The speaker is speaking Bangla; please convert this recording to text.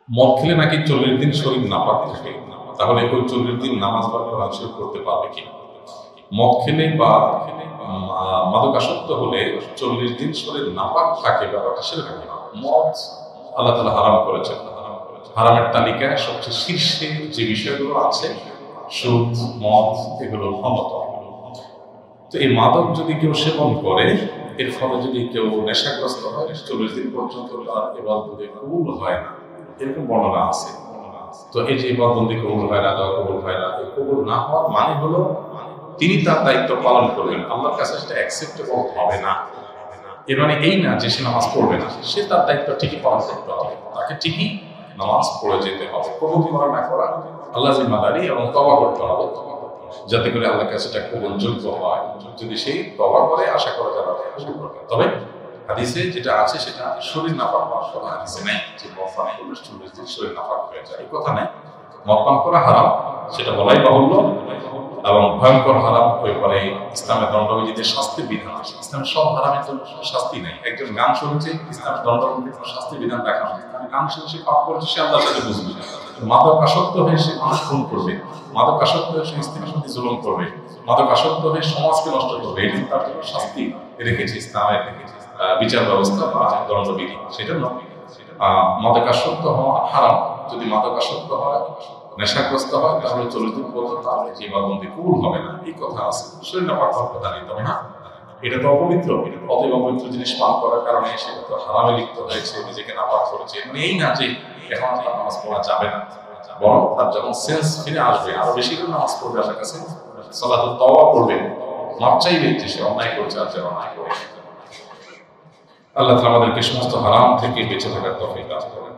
মদ খেলে নাকি 40 দিন শরীর নাপাক থাকে, তাহলে ওই 40 দিন নামাজ বা কোরআন শরীফ করতে পারবে কিনা? মদ খেলে বা মাদকাসক্ত হলে 40 দিন শরীর নাপাক থাকে, ব্যাপারটা সেরকম না। মদ আল্লাহ তাআলা হারাম করেছেন। হারামের তালিকায় সবচেয়ে শীর্ষে যে বিষয়গুলো আছে, সুদ, মদ, এগুলো অন্যতম। তো এই মাদক যদি কেউ সেবন করে, এর ফলে যদি কেউ নেশাগ্রস্ত হয়, 40 দিন পর্যন্ত তার ইবাদতে কবুল হয় না, এরকম বর্ণনা আছে। তো এই যে ইবাদতে কবুল হয় না, দোয়া কবুল হয় না, এই কবুল না হওয়ার মানে হলো তিনি তার দায়িত্ব পালন করবেন, আল্লাহর কাছে সেটা অ্যাকসেপ্টেবল হবে না। এর মানে এই না যে সে নামাজ পড়বে না, সে তার দায়িত্ব ঠিকই পালন করতে হবে, তাকে ঠিকই নামাজ পড়ে যেতে হবে। কবুল করা না করা আল্লাহ জিম্মাদারি, এবং তওবা করতে হবে যাতে করে আল্লাহর কাছে এটা কবুলযোগ্য হয়। যদি সেই তওবা করে, আশা করা যাবে আশা করবে। তবে হাদিসে যেটা আছে সেটা শরীর নাপাক হওয়ার কথা হাদিসে নেই যে মদ পান করলে 40 দিন শরীর নাপাক হয়ে যায়, এই কথা নেই। মদ পান করা হারাম, সেটা বলাই বাহুল্য, এবং ভয়ঙ্কর হারাম হয়ে পড়ে। ইসলামের দণ্ডবিধিতে শাস্তির বিধান আছে, ইসলামের সব হারামের জন্য শাস্তি নেই। একজন গান শুনছে, ইসলামের দণ্ডবিধিতে কোনো শাস্তির বিধান রাখা হয়। গান শুনে সে পাপ করেছে, সে আল্লাহর সাথে বুঝবে। মাদকাসক্ত হয়ে সে মানুষ খুন করবে, মাদকাসক্ত হয়ে সে স্ত্রীর সাথে জুলুম করবে, মাদকাসক্ত হয়ে সমাজকে নষ্ট করবে, এটি তার জন্য শাস্তি রেখেছে ইসলামের বিচার ব্যবস্থা বা দণ্ডবিধি, সেটা নয়। মাদকাসক্ত হওয়া হারাম। যদি মাদকাসক্ত হয়, নেশাগ্রস্ত হয়, তাহলে 40 দিন পর্যন্ত তার যে ইবাদত কবুল হবে না, এই কথা আছে। শরীর নাপাক হওয়ার কথা নেই। তবে হ্যাঁ, এটা তো অপবিত্র, অতএব অপবিত্র জিনিস পান করার কারণে সেটা তো হারামে লিপ্ত হয়েছে, নিজেকে নাপাক করেছে। মানে এই না যে এখন তার নামাজ পড়া যাবে না, বরং তার যখন সেন্স ফিরে আসবে, আরো বেশি করে নামাজ পড়বে, আল্লাহর কাছে সালাতুত তাওবা করবে, মাপ চাইবে যে সে অন্যায় করছে আর যে অন্যায় করে। আল্লাহ তাআলা আমাদেরকে সমস্ত হারাম থেকে বেঁচে থাকার তৌফিক দান করেন।